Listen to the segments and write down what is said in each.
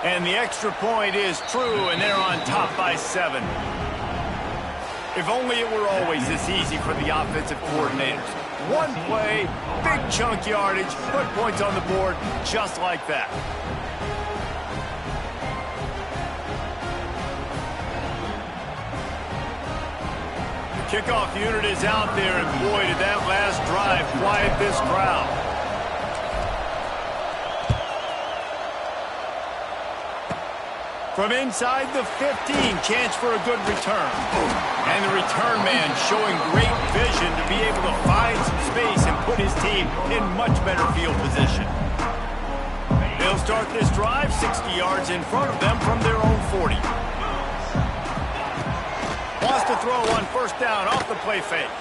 And the extra point is true, and they're on top by 7. If only it were always this easy for the offensive coordinators. One play, big chunk yardage, put points on the board just like that. The kickoff unit is out there, and boy, did that last drive quiet this crowd. From inside the 15, chance for a good return. And the return man showing great vision to be able to find some space and put his team in much better field position. They'll start this drive 60 yards in front of them from their own 40. Wants to throw on first down off the play fake.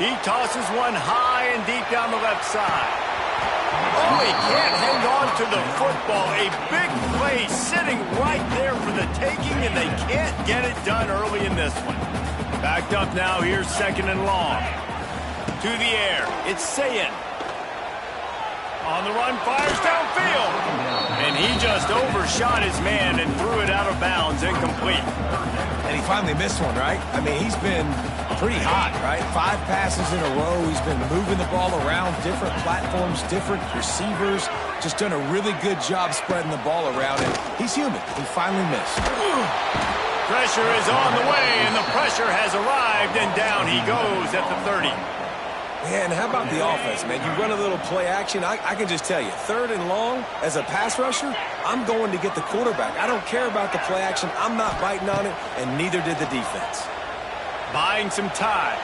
He tosses one high and deep down the left side. Oh, he can't hang on to the football. A big play sitting right there for the taking, and they can't get it done early in this one. Backed up now, here's 2nd and long. To the air, it's Sayin. On the run, fires downfield. And he just overshot his man and threw it out of bounds, incomplete. And he finally missed one, right? I mean, he's been pretty hot, right? 5 passes in a row. He's been moving the ball around, different platforms, different receivers. Just done a really good job spreading the ball around, and he's human. He finally missed. Pressure is on the way, and the pressure has arrived, and down he goes at the 30. Man, how about the offense, man? You run a little play action. I can just tell you, 3rd and long, as a pass rusher, I'm going to get the quarterback. I don't care about the play action. I'm not biting on it, and neither did the defense. Buying some time.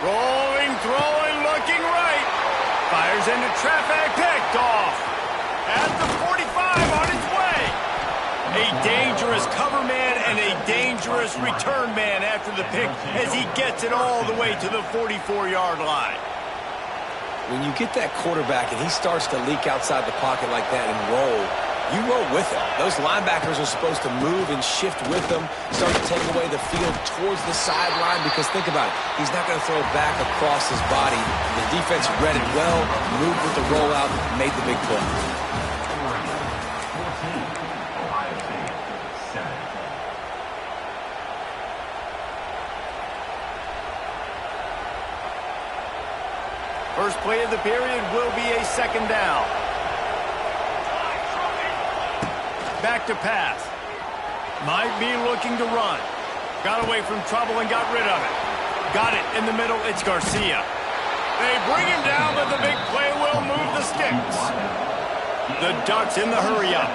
Rolling, throwing, looking right. Fires into traffic, picked off. At the 45 on its way. A dangerous cover man and a dangerous return man after the pick as he gets it all the way to the 44-yard line. When you get that quarterback and he starts to leak outside the pocket like that and roll, you roll with him. Those linebackers are supposed to move and shift with him, start to take away the field towards the sideline, because think about it, he's not going to throw back across his body. The defense read it well, moved with the rollout, made the big play. First play of the period will be a 2nd down. Back to pass. Might be looking to run. Got away from trouble and got rid of it. Got it in the middle. It's Garcia. They bring him down, but the big play will move the sticks. The Ducks in the hurry-up.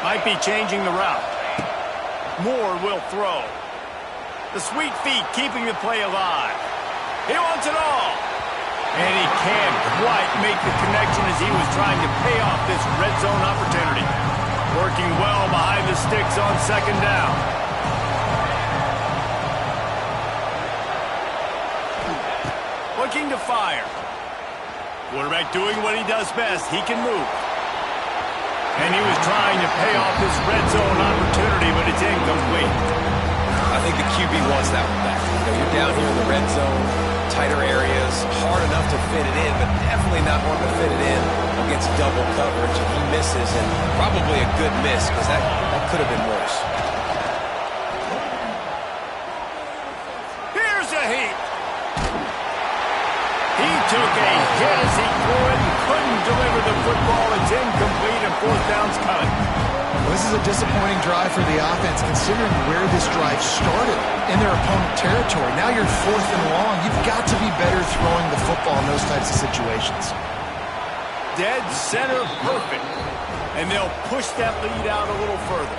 Might be changing the route. Moore will throw. The sweet feet keeping the play alive. He wants it all. And he can't quite make the connection as he was trying to pay off this red zone opportunity. Working well behind the sticks on 2nd down. Looking to fire. Quarterback doing what he does best. He can move. And he was trying to pay off this red zone opportunity, but it's incomplete. I think the QB wants that one back. You know, you're down here in the red zone, tighter areas, hard enough to fit it in, but definitely not wanting to fit it in against double coverage. And he misses, and probably a good miss, because that could have been worse. Here's a heat. He took a hit as he threw it and couldn't deliver the football. It's incomplete, and 4th down's coming. Well, this is a disappointing drive for the offense, considering where this drive started in their opponent territory. Now you're 4th and long. You've got to be better throwing the football in those types of situations. Dead center perfect. And they'll push that lead out a little further.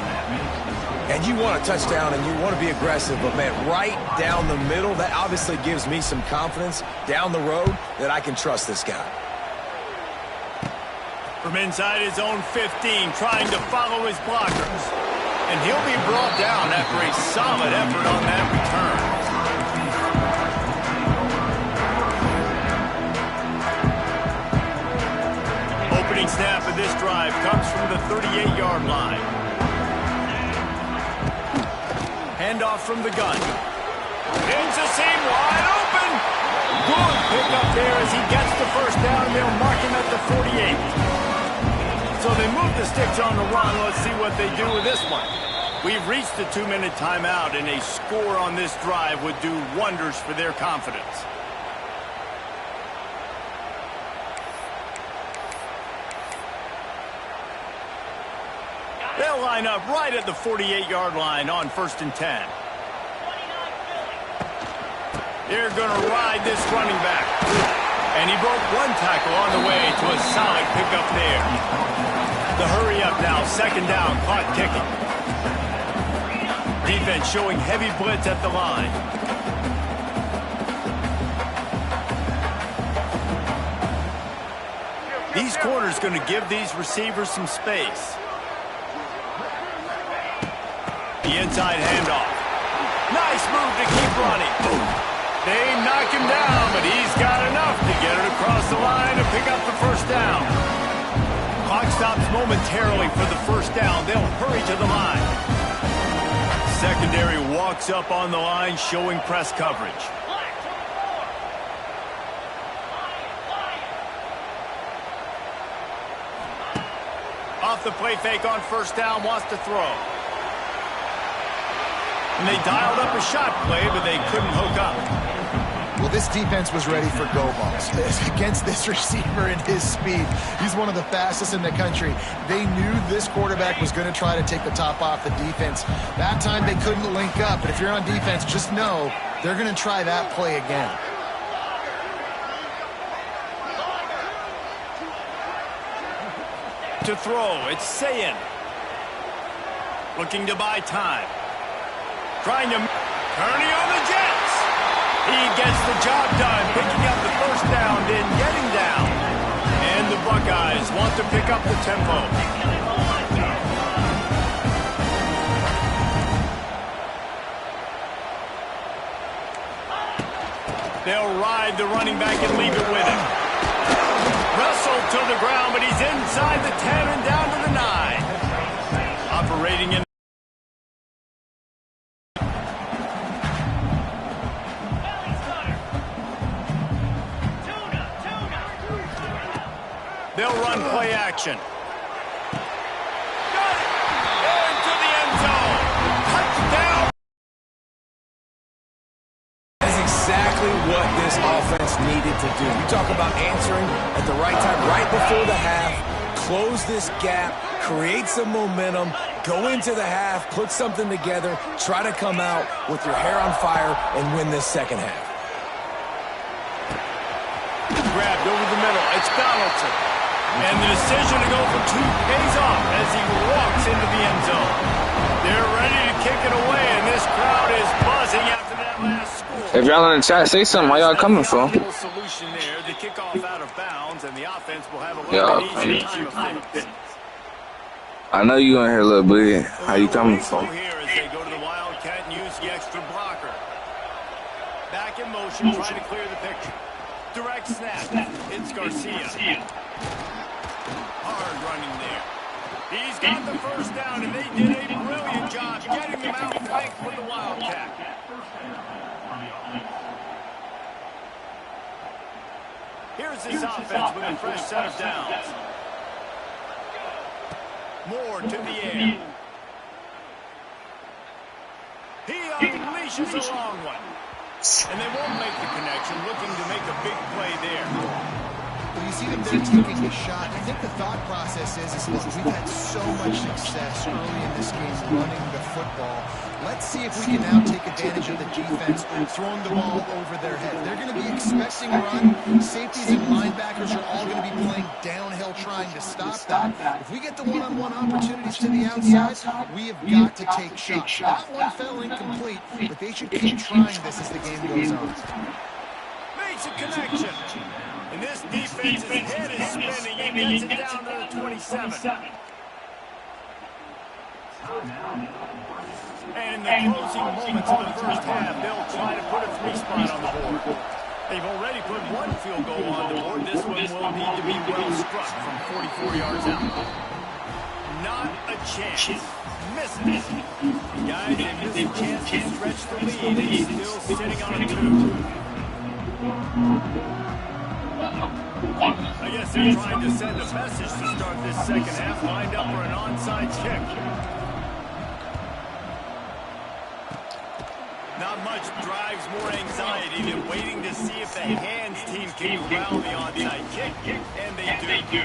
And you want a touchdown and you want to be aggressive, but man, right down the middle, that obviously gives me some confidence down the road that I can trust this guy. From inside his own 15, trying to follow his blockers. And he'll be brought down after a solid effort on that return. Opening snap of this drive comes from the 38-yard line. Handoff from the gun. It's a seam wide open. Good pickup there as he gets the first down. They'll mark him at the 48. So they move the sticks on the run. Let's see what they do with this one. We've reached the 2-minute timeout, and a score on this drive would do wonders for their confidence. They'll line up right at the 48-yard line on 1st and 10. They're going to ride this running back. And he broke one tackle on the way to a solid pickup there. The hurry up now, 2nd down, clock ticking. Defense showing heavy blitz at the line. These corners going to give these receivers some space. The inside handoff. Nice move to keep running. They knock him down, but he's got enough to get it across the line and pick up the first down. Clock stops momentarily for the first down. They'll hurry to the line. Secondary walks up on the line, showing press coverage. Off the play fake on 1st down, wants to throw. And they dialed up a shot play, but they couldn't hook up. Well, this defense was ready for go balls against this receiver and his speed. He's one of the fastest in the country. They knew this quarterback was going to try to take the top off the defense. That time they couldn't link up, but if you're on defense, just know they're going to try that play again. To throw, it's Sayin. Looking to buy time. Trying to turning on the Jets. He gets the job done, picking up the first down, then getting down. And the Buckeyes want to pick up the tempo. They'll ride the running back and leave it with him. Wrestled to the ground, but he's inside the 10 and down to the 9. Operating in. They'll run play action. Got it! Into the end zone. Touchdown! That's exactly what this offense needed to do. You talk about answering at the right time, right before the half, close this gap, create some momentum, go into the half, put something together, try to come out with your hair on fire and win this second half. Grabbed over the middle. It's Donaldson. And the decision to go for 2 pays off as he walks into the end zone. They're ready to kick it away, and this crowd is buzzing after that last score. If y'all in the chat, say something. Why y'all coming for? Solution there. The kickoff out of bounds, and the offense will have a little bit easier time of things. I know you gonna hear a little bit. How you coming for? Here as they go to the Wildcat and use the extra blocker. Back in motion, trying to clear the picture. Direct snap. It's Garcia. Hard running there. He's got the first down, and they did a brilliant job getting them out flanked with the Wildcat. Here's this offense with a fresh set of downs. Moore to the air. He unleashes a long one. And they won't make the connection, looking to make a big play there. When you see them there taking a shot, I think the thought process is look, we've had so much success early in this game running the football. Let's see if we can now take advantage of the defense throwing the ball over their head. They're going to be expecting a run. Safeties and linebackers are all going to be playing downhill trying to stop that. If we get the one-on-one opportunities to the outside, we have got to take shots. That one fell incomplete, but they should keep trying this as the game goes on. Makes a connection. And this defense's head is spinning. He gets it down to the 27. And in the closing moments of the first half, they'll try to put a 3-spot on the board. They've already put 1 field goal on the board. This one will need to be well struck from 44 yards out. Not a chance. Missing it. Guys, they missed a chance to stretch the lead. He's still sitting on a 2. I guess they're trying to send a message to start this second half, lined up for an onside kick. Not much drives more anxiety than waiting to see if the hands team can corral the onside kick, and they do.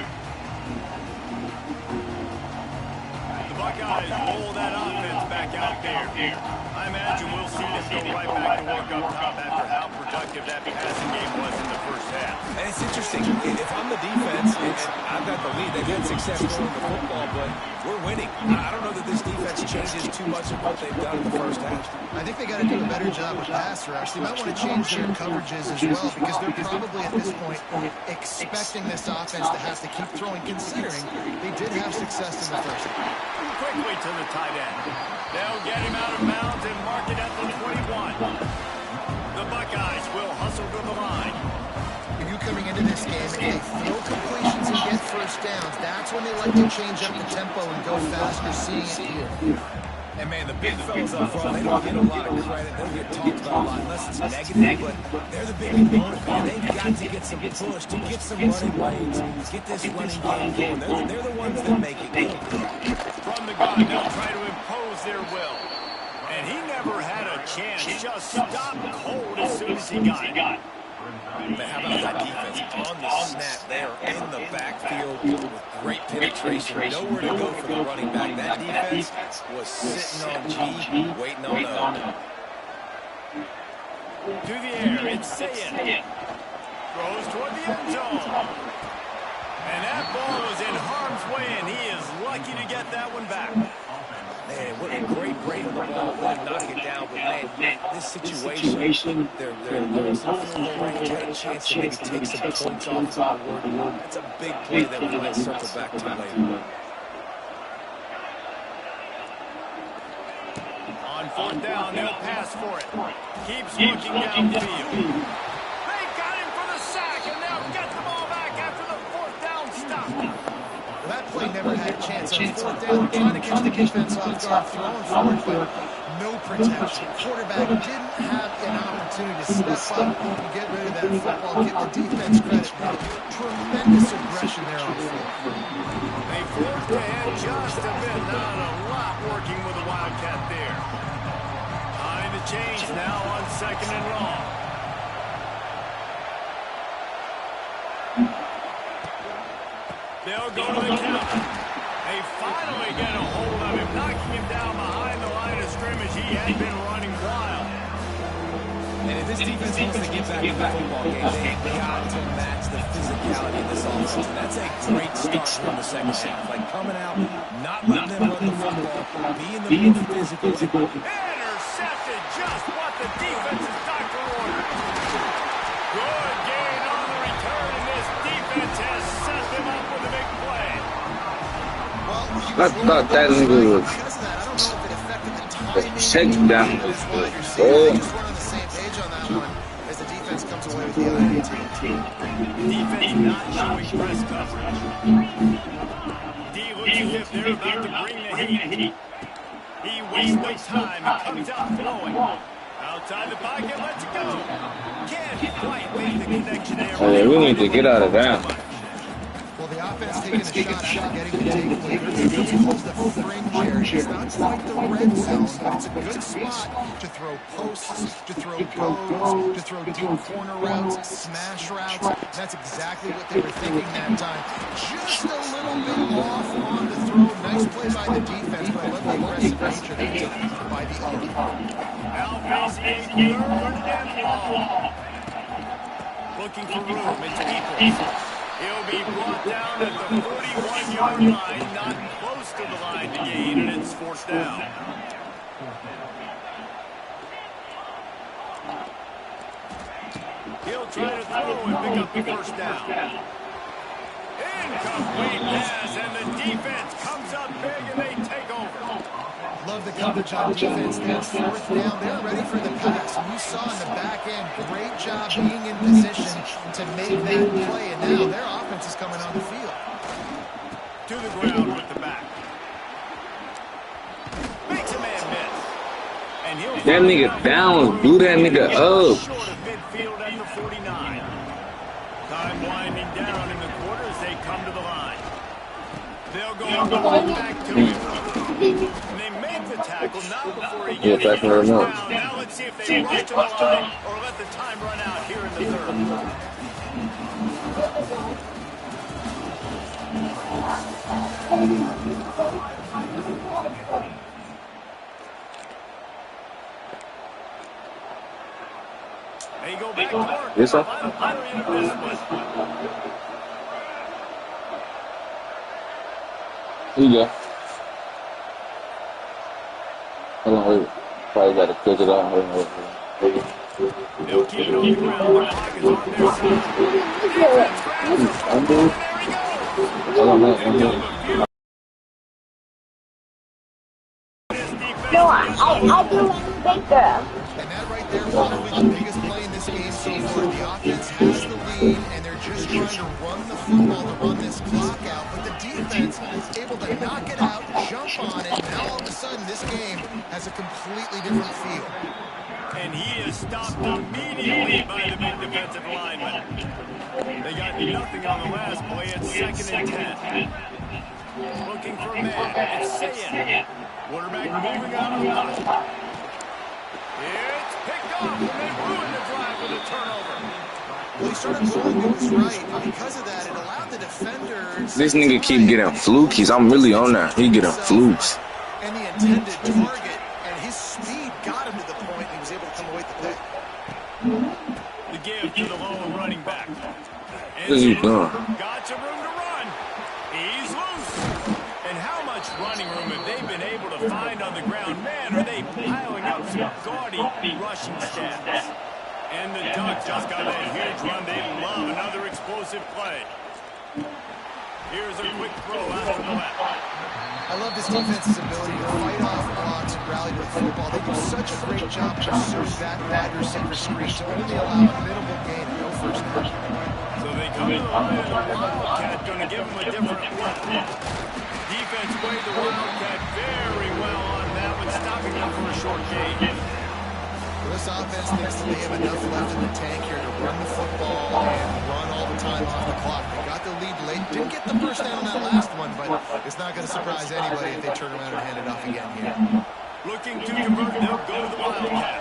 The Buckeyes roll that offense back out there. I imagine we'll see them go right back to work up top after how productive that passing game was in the first half. And it's interesting. If I'm the defense, I've got the lead. They've had success throwing the football, but we're winning. I don't know that this defense changes too much of what they've done in the first half. I think they got to do a better job with pass rush. They might want to change their coverages as well because they're probably at this point expecting this offense to have to keep throwing, considering they did have success in the first half. Quickly to the tight end. They'll get him out of bounds and mark it at the 21. The Buckeyes will hustle to the line. If you coming into this game, if they throw completions and get first downs, that's when they like to change up the tempo and go faster, seeing it here. And, man, the big fellas up front, they don't get a lot of credit. They don't get talked about a lot unless it's negative, but they're the big opponent, man. They've got to get some push, to get some running lanes, get this running game going. They're the ones that make it go. From the gun, they'll try to impose their will. And he never had a chance. Just stopped cold as soon as he got it. But how about that defense on the snap? They are in the backfield with great penetration. Nowhere to go for the running back. That defense was sitting on G, waiting on O. To the air, it's Sayed. Throws toward the end zone. And that ball is in harm's way, and he is lucky to get that one back. Man, what a great break on the ball. Let him knock it down. But, man, this situation, they're almost in field goal range. Had a chance to maybe take some points off the board. That's a big play that we might circle back to later. On fourth down, they'll pass for it. Keeps looking downfield. They got him for the sack, and they'll get the ball back after the fourth down stop. That play never had a chance on fourth down. Trying to catch the defense off guard, throwing forward, but no protection. Quarterback didn't have an opportunity to step up and get rid of that football, give the defense credit. Tremendous aggression there on the field. They forced ahead just a bit. Not a lot working with the Wildcat there. Behind the chains now on second and long. They'll go to the count. They finally get a hold of him, knocking him down behind the line of scrimmage. He had been running wild. And if this defense wants to get back in the football game, they've got to match the physicality of this offense. And that's a great start from the second half. Like coming out, not letting them run the football, being the physical. Intercepted, just what the defense's doctor ordered. Good gain on the return, and this defense has set them up with a big play. I thought that nigga was check down. Oh. As the defense comes away with the INT. Defense not showing press coverage. D looks as if they're about to bring the heat. He wastes no time and comes out throwing. Outside the pocket, lets it go. Can't quite make the connection there. Oh, yeah, we need to get out of that. Well, the offense taking a shot after getting the take lead. It's called the fringe area. It's not quite the red zone, but it's a good spot to throw posts, to throw goes, to throw deep corner routes, smash routes. That's exactly what they were thinking that time. Just a little bit off on the throw. Nice play by the defense, but I love the aggressive nature there by the O. Now facing a third and long. Looking for room, it's Peoples. He'll be brought down at the 41-yard line, not close to the line to gain, and it's fourth down. He'll try to throw and pick up the first down. Incomplete pass, and the defense comes up big, and they take over. Love the coverage on defense there. Fourth down, they're ready for the pass. And you saw in the back end, great job being in position to make that play. And now their offense is coming on the field. To the ground with the back. Makes a man miss. And he'll That nigga down, do that nigga up. Short of midfield at the 49. Time winding down in the quarter as they come to the line. They'll go right back to it. And they make the tackle now before he gets the first down. Now let's see if they rush to the line or let the time run out here in the third. They go back to work. Yes, sir. Here you go. Hold on, wait. Probably got to catch it out. They'll keep it on the ground. The clock is on their side. Hold on, man. No, I do big girl. And that right there probably the biggest play in this game so far. The offense has the lead, and they're just trying to run the football to run this clock out. But the defense is able to knock it out, jump on it. Now all of a sudden, this game has a completely different feel. And he is stopped immediately by the big defensive lineman. They got nothing on the last play. It's 2nd and 10. Looking for a man. It's Sayin. Quarterback moving out of the pocket. It's picked off, and they ruined the drive with a turnover. Well, he started rolling to his right, and because of that, it allowed the defenders... This nigga keep getting flukies. I'm really on that. He getting flukes. And the intended target, and his speed got him to the point, and he was able to come away with the pick. The give to the lone running back. What are you doing? Got some room to run. He's loose. And how much running room have they been able to find on the ground? Man, are they piling up some gaudy rushing stats. And the Ducks just got that huge run. They love another explosive play. Here's a quick throw out to the left. I love this defense's ability to fight off blocks and rally to the football. They do such a great job pursuing that wide receiver screen to only allow a minimal gain and no first down. So they come to the line, and the Wildcat going to give them a different look. Defense played the Wildcat very well on that one, stopping them for a short gain. This offense thinks that they have enough left in the tank here to run the football and run all the time off the clock. They got the lead late. Didn't get the first down on that last one, but it's not going to surprise anybody if they turn around and hand it off again here. Looking to convert, they'll go to the Wildcat.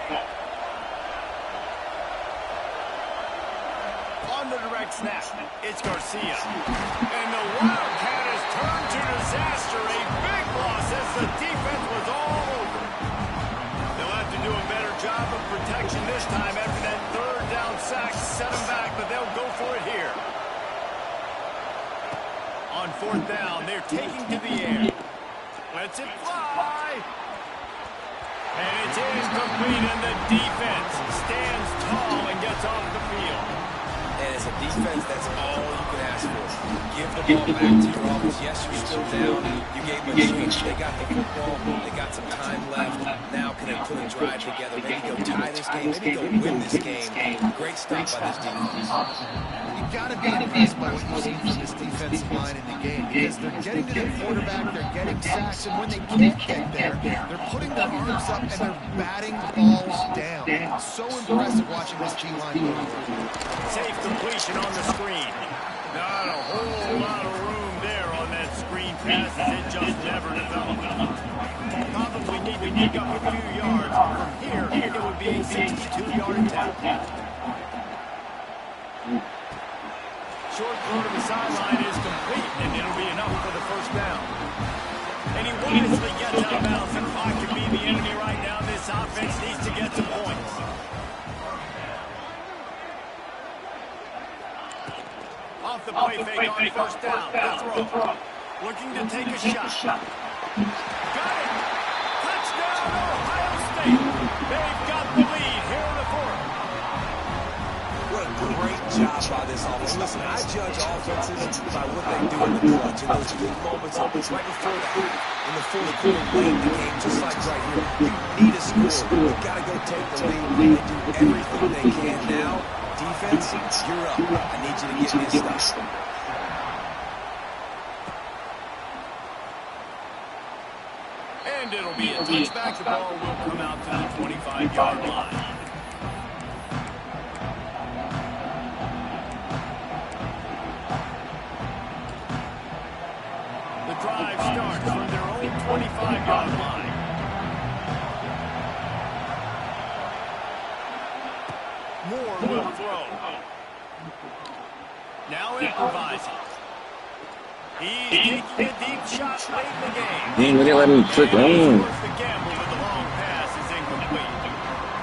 On the direct snap, it's Garcia. And the Wildcat has turned to disaster. A big loss as the defense was all over. They'll have to do a better job of protection this time after that third down sack set them back, but they'll go for it here. On 4th down, they're taking to the air. Lets it fly. And it's incomplete, and the defense stands tall and gets off the field. And as a defense, that's all you can ask for. Give the ball back to your offense. Yes, you're still down. You gave them a chance. They got the football. They got some time left. Now can they put a drive together? Maybe go tie this game. Maybe go win this game. Great stop by this defense. You've got to be impressed by what you've seen from this defensive line in the game because they're getting to their quarterback, they're getting sacks, and when they can't get there, they're putting their arms up and they're batting balls down. It's so impressive watching this D-line go to work. Safe completion on the screen. Not a whole lot of room there on that screen pass as it just never developed. Probably need to pick up a few yards. From here, it would be a 62-yard attempt. Short throw to the sideline is complete, and it'll be enough for the first down. And he wisely gets out of bounds. The clock could be the enemy right now. This offense needs to get some points. Off the play fake on 1st down. The throw. Looking to take a shot. Got it. Touchdown, Ohio State. They've got the lead here in the 4th. What a great job by this offense. Listen, I judge offenses by what they do in the clutch. In those big moments right before the half, in the fourth quarter, late in the game, just like right here. You need a score. You've got to go take the lead. They do everything they can now. Defense, you're up. I need you to get me a stop. And it'll be a touchback. The ball will come out to the 25-yard line. drive starts from their own 25-yard line. Moore will throw. Now improvising. He's taking a deep shot late in the game. He ain't gonna let me flick on. The gamble with the long pass is incomplete.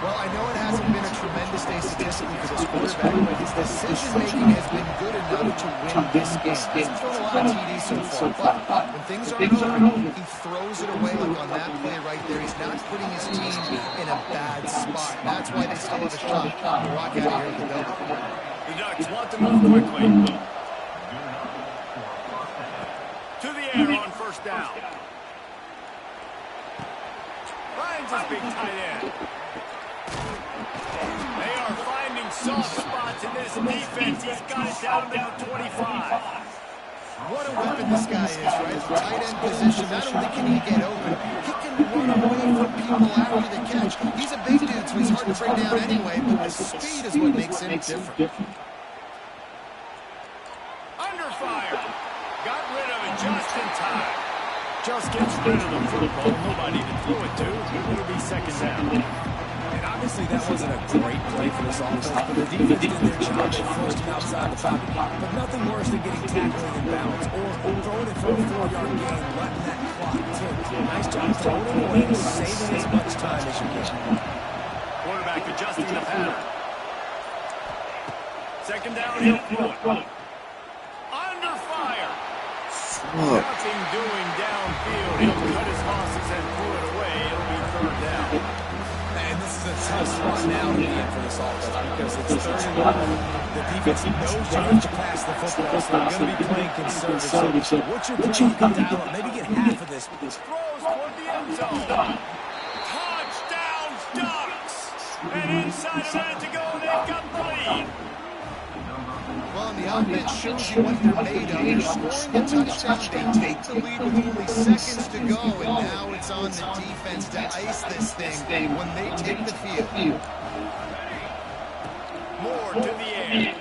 Well, I know it hasn't been a tremendous day statistically for this quarterback, but his decision-making has been good enough to win this game. He's thrown a lot of TDs so far, but when things aren't going, he throws it away like on that play right there. He's not putting his team in a bad spot. That's why they still have a shot to walk out of here with the double. The Ducks want to move quickly. To the air on first down. Finds his big tight end. They are finding soft spots in this defense. He's got it down to the 25. What a weapon this guy is, right? The tight end position, not only can he get open, he can run away from people after the catch. He's a big dude, so he's hard to bring down anyway, but the speed is what makes him different. Under fire. Got rid of it just in time. Just gets rid of the football. Nobody to throw it to. It'll be second down. And obviously that wasn't a great play for this offense, but the defense did their job. They forced him outside the pocket. But nothing worse than getting tackled in bounds or throwing it for a 4-yard gain, letting that clock tick. Nice job throwing it away and saving as much time as you can. Quarterback adjusting the pattern. Second down, he'll throw it. Under fire. Nothing doing downfield. He'll cut his losses and throw it away. It'll be third down. And this is a tough spot now to be in for this offense because it's third and long. The defense knows you have to pass the football, so they're going to be playing conservative. So what's your plan? You can dial up, maybe get half of this. Throws toward the end zone. Touchdown, Ducks! And inside a minute to go, they've got the lead. Well, and the offense shows you what they're made of. They're scoring a touchdown. They take the lead with only seconds to go, and now it's on the defense to ice this thing when they take the field. Moore to the air.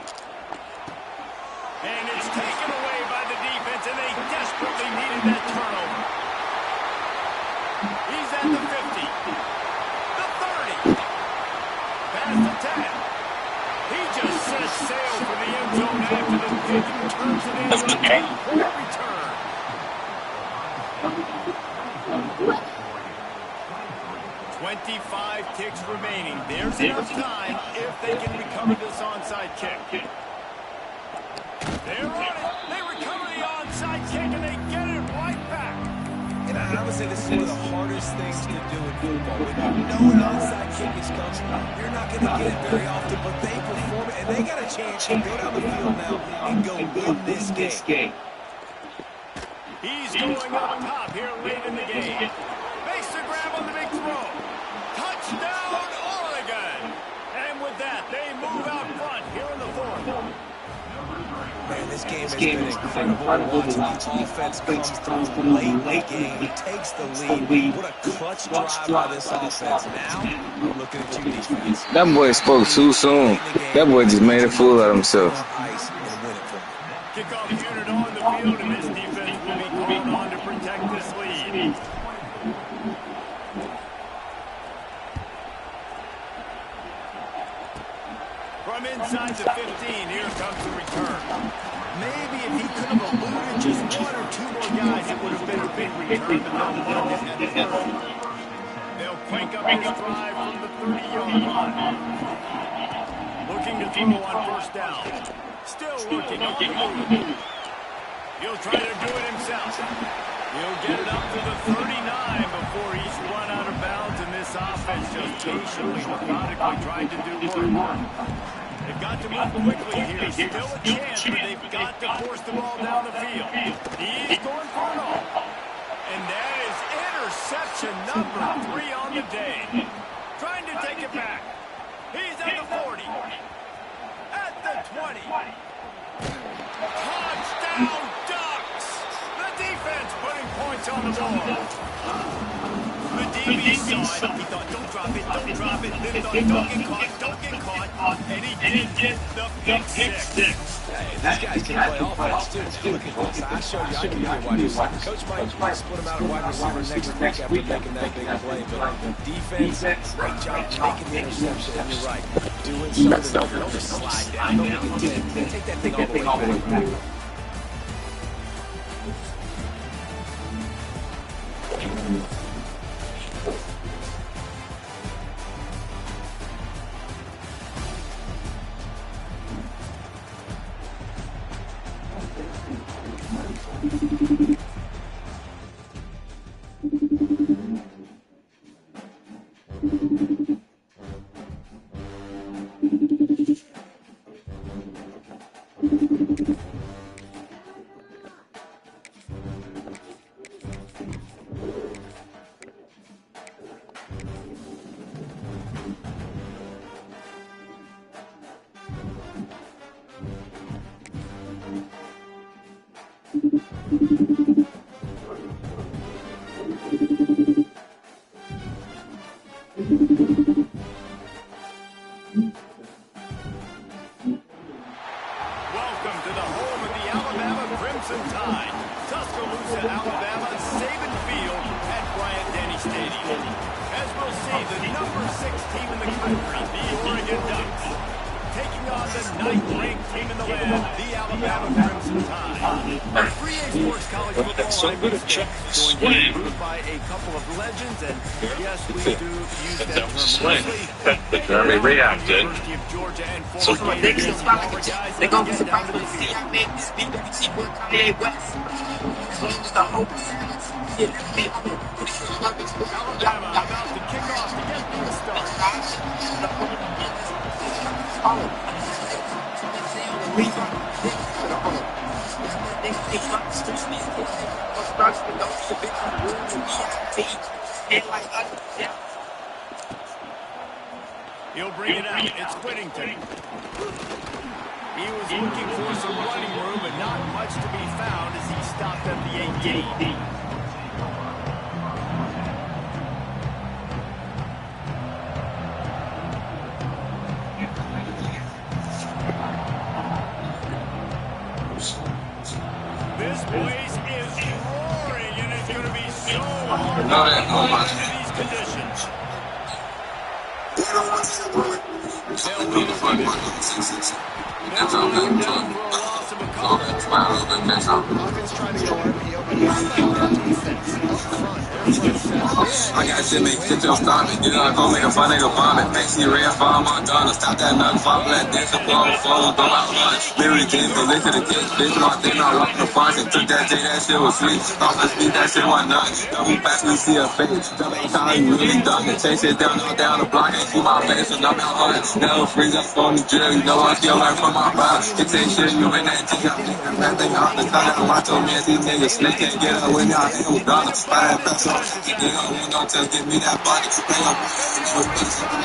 And it's taken away by the defense, and they desperately needed that turnover. He's at the 50. The 30. Past the 10. He just set sail for the end zone after the pick and turns it into a two-point return. "25 ticks remaining. There's enough time if they can recover this onside kick. They're on it. They recover the onside kick, and they get it right back. And I would say this is one of the hardest things to do in football. When you know an onside kick is coming, you're not going to get it very often, but they perform it, and they got a chance to go down the field now and go win this game. He's going up top here late in the game. Makes the grab on the big throw. Touchdown, Oregon! And with that, they move out front here in the fourth. Man, this game has been incredible. Watching the offense comes through late in the game, takes the lead. What a clutch drive by this offense. Now, I'm looking at you, defense. That boy spoke too soon. That boy just made a fool out of himself. Kickoff unit on the field, and this defense will be called on to protect this lead. From inside the 15, here comes the return. Maybe if he could have eluded just one or two more guys, it would have been a big return, but they'll mark it at the 30. They'll crank up this drive from the 30-yard line. Looking to throw on first down. Still looking on the move. He'll try to do it himself. He'll get it up to the 39 before he's run out of bounds, and this offense just patiently, methodically trying to do work. They've got to move quickly here. Still a chance, but they've got to force the ball down the field. He's going for it all. And that is interception number 3 on the day. Trying to take it back. He's at the 40. At the 20. Touchdown, Ducks! The defense putting points on the board. The maybe saw it. He thought, don't drop it, don't drop it. Then thought, don't get caught. And he did get the pick six. Hey, these guys can play offense too. Look at this. I showed you I can be a wide receiver. Coach might split him out at wide receiver next week after making that big play. But defense, great job making the interception. And you're right, doing something. Don't just slide down. Don't make it 10. Take that thing all the way back. Welcome to the home of the Alabama Crimson Tide. Tuscaloosa, Alabama, Saban Field at Bryant-Denny Stadium. As we'll see, the number 6 team in the country, the Oregon Ducks, taking on the 9th-ranked team in the land, the Alabama Crimson Tide. 3A Sports College Football, I'm joined by a couple of legends, and yes, we do use that term loosely. Jeremy reacted. University of Georgia and So former from a big Gators, spot like a guys, they're going to be get down surprised to when the they see field. how big this big WC with Kanye West. As long as the hope is yeah, Alabama about to kick off to get things started. He'll bring it out. It's Whittington. He was looking for some running room, but not much to be found as he stopped at the 18. This place is roaring, and it's going to be so hard to play in these conditions. They'll lead us in this. They'll lead down for a loss of a couple. Offense trying to go RPO, but how about that defense up front? I got shit make shit your stomach. You know, go make a fun nigga vomit. Maxi red, follow my gun. Stop that nut, fall that dance, blow, flow, throw out lunch. Literally came to lick to the kids, bitch. My thing, I rock the funds and took that J, that shit was sweet. Off the speed, that shit was nuts. Double fast, we see a face. Double time, you really done it. Chase it down, all down the block, ain't see my face, so I'm out on it. Never freeze up on the drill, you know I still learn from my body. You take shit, you in that G, I think that thing off the time. I watch your man, these niggas snake can't get up when y'all ain't with dollars. Buy that peso, you don't just give me that body. Play up,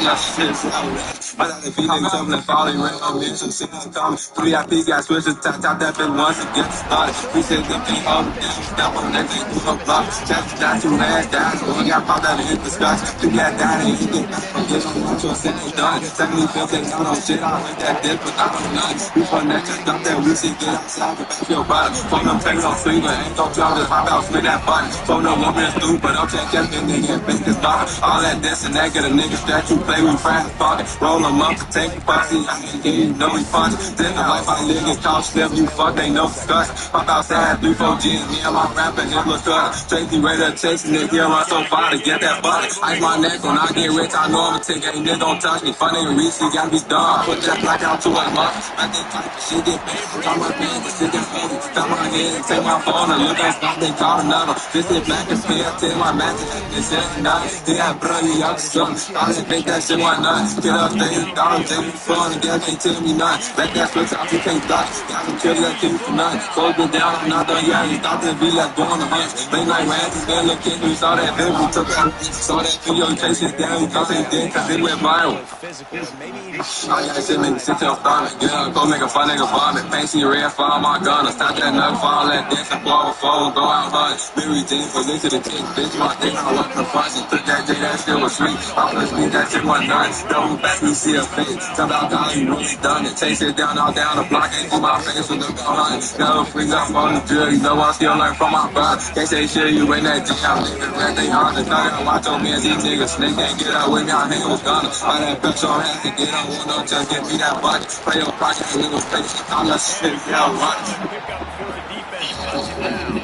yeah, shit, I got the feet niggas up and falling, ring on me, some shit is coming. 3 IP got switches, top that bitch once it gets started. We said they can't hold it down, step on that thing, do a block. Chest got too mad, guys, we got popped out of hit the scotch. You got down and you get back from this on what your shit is done. 70 out on shit, I like that dick, but not on none. We from that, just dump that, we see get outside, get back your body. Phone them, take no sleep, but ain't gon' drop, just pop out, spin that button. Phone them, woman is through, but don't check that nigga and fake his body. All that this and that, get a nigga that you play, we friends pocket. Roll them up to take a pussy, I ain't getting you know we punch. Then the life I live is called slip, you fuck, ain't no discussion. Pop outside, 3-4 G's, me and my rapper, hit look up. Tracy Raider chasing it, here run so far to get that body. Ice my neck, when I get rich, I know I'ma take ain't nigga don't touch me. Fun nigga reach, you gotta be dumb. Put that black out to a month. I think type of shit get big. Call my man, this shit get funny. Stop my head, take my phone and look at stop, they call another. This is black and spin, take my match. This shit ain't nice. They got brother, y'all son. I just think that shit why not. Get up, stay in down, take me fun, and guys can't tell me nothing. Let that switch out, you can't stop. Got some kill that king for nothing. Close it down, I'm not done yet. Stop this beat like going to hunt. Late night ranches, man, look at we saw that video, we took that. Saw that video, chase it down, we thought they did, cause it went viral. I got shit, make me sit your stomach. Get up, go make a fun nigga vomit. Fancy red, follow my gun. Madonna. Stop that nut fall, let dance and ball before go out hard. Mary Jane for lick to the kick, bitch. My thing, I want the fun. She took that J, that shit was sweet. I push me, that shit was nuts. Double back, we see her face. Come out, God, you really done it. Chase it down, all down the block. Ain't see my face with the gun. Never freeze up on the drill. You know I still learn from my butt. Can't say shit, you in that G. I'm living red, they hard to thug out. Watch your man, these niggas. Snake can't get out with me, I hang with gunners. Buy that bitch on have to get on one, don't just give me that bucket. Play your pocket, little face. I'm not shit, yeah, watch. Pick up for the defense touchdown.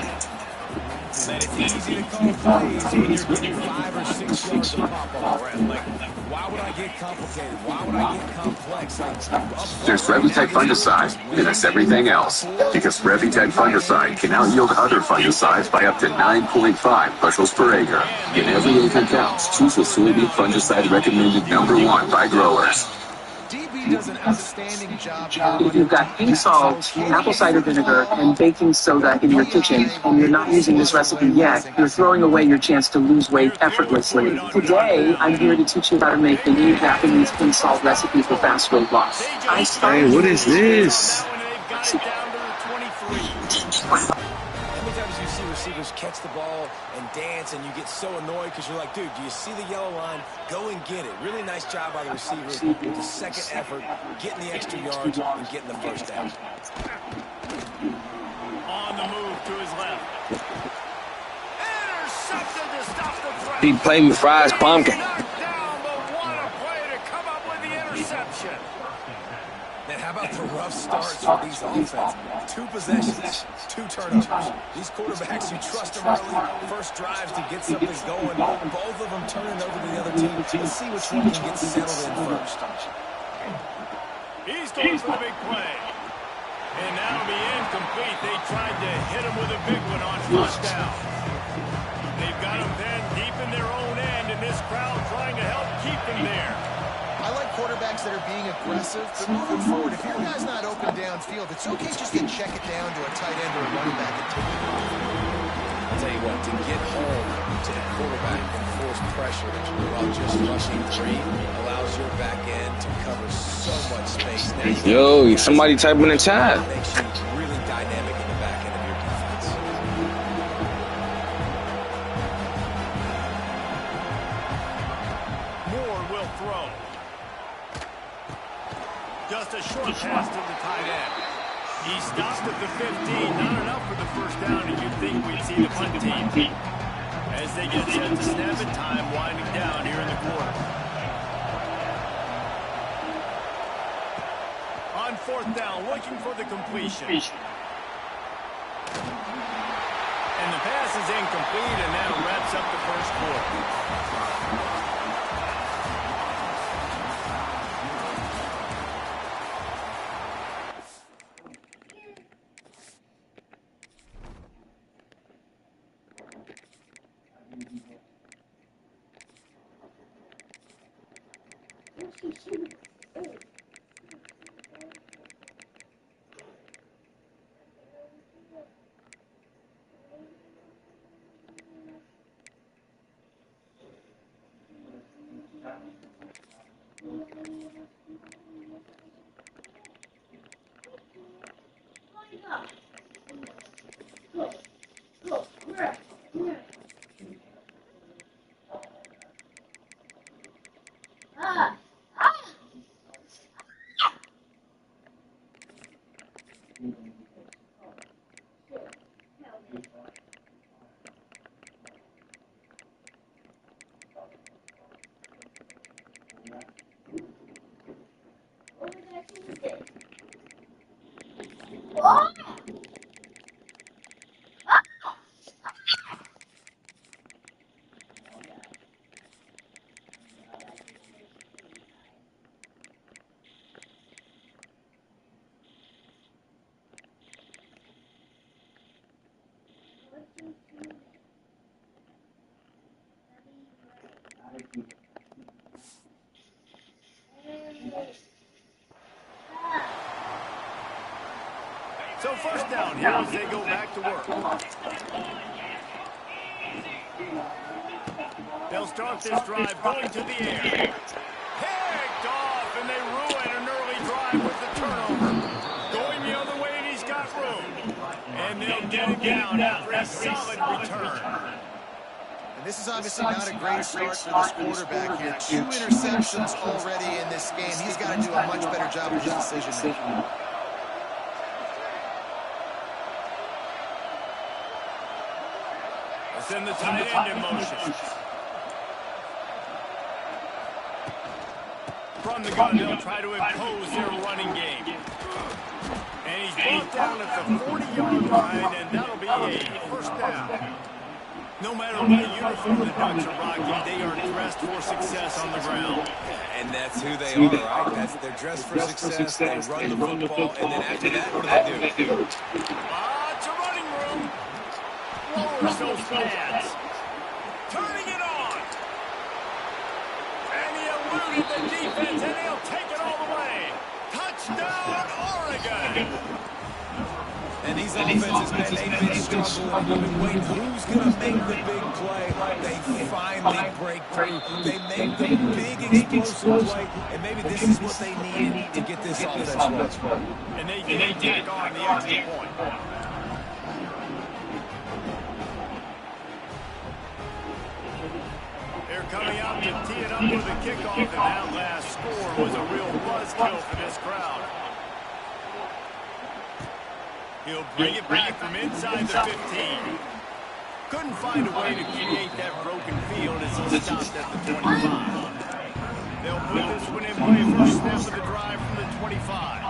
Man, it's easy to call plays when you're getting 5 or 6 yards of pop on the ground. Like, why would I get complicated? Why would I get complex? There's Revitec fungicide, and that's everything else. Because Revitec fungicide can out-yield other fungicides by up to 9.5 bushels per acre. And every acre counts. Choose the soybean fungicide recommended #1 by growers. DB does an outstanding job. If you've got pink salt, apple cider vinegar, and baking soda in your kitchen, and you're not using this recipe yet, you're throwing away your chance to lose weight effortlessly. Today, I'm here to teach you how to make the new Japanese pink salt recipe for fast weight loss. Hey, what is this? How many times do you see receivers catch the ball and dance and you get so annoyed because you're like, dude, do you see the yellow line? Go and get it. Really nice job by the receiver with the second effort, getting the extra yards and getting the first down. On the move to his left. Intercepted to stop the threat. He played me fries pumpkin. Knocked down, but what a play to come up with the interception. Man, how about the rough starts for these offenses? 2 possessions, 2 turnovers. These quarterbacks, you trust them early, first drives to get something going. Both of them turning over to the other team. Let's see which one can get settled in first. He's going for the big play. And that'll be incomplete. They tried to hit him with a big one on first down. They've got him pinned deep in their own end, and this crowd trying to help keep him there. I like quarterbacks that are being aggressive, but moving forward, if your guy's not open downfield, it's okay just to check it down to a tight end or a running back and take it. I'll tell you what, to get home to the quarterback and force pressure while just rushing 3 allows your back end to cover so much space. Now, Yo, somebody type in the chat. makes you really dynamic in the back end of your defense. Moore will throw. Just a short pass to the tight end. He stopped at the 15. Not enough for the first down, and you'd think we'd see the punt team. As they get set to snap it, time winding down here in the quarter. On 4th down, looking for the completion. And the pass is incomplete, and that wraps up the first quarter. So first down here as they go back to work. They'll start this drive going to the air. Picked off, and they ruin an early drive with the turnover. Going the other way, and he's got room. And they'll get him down after a solid return. And this is obviously not a great start for this quarterback here. 2 interceptions already in this game. He's got to do a much better job with his decision-making. Send the tight end in motion. From the gun, they'll try to impose their running game. And he's brought down at the 40-yard line, and that'll be a first down. No matter what uniform the Ducks are rocking, they are dressed for success on the ground. And that's who they are, right? They're dressed for success. They run the football, and then after that, what do? Lots of running room. Lowers those pads. Turning it on. And he eluded the defense, and he'll take it all the way. Touchdown, Oregon. And these offenses, man, they've been struggling. We've been waiting. Who's going to make the big play? They finally break through. They make the big explosive play, and maybe this is what they need to get this offense rolling. And they tack on the extra point. They're coming out to tee it up with a kickoff, and that last score was a real buzzkill for this crowd. He'll bring it back from inside the 15. Couldn't find a way to create that broken field as he stopped at the 25. They'll put this one in play for a snap of the drive from the 25.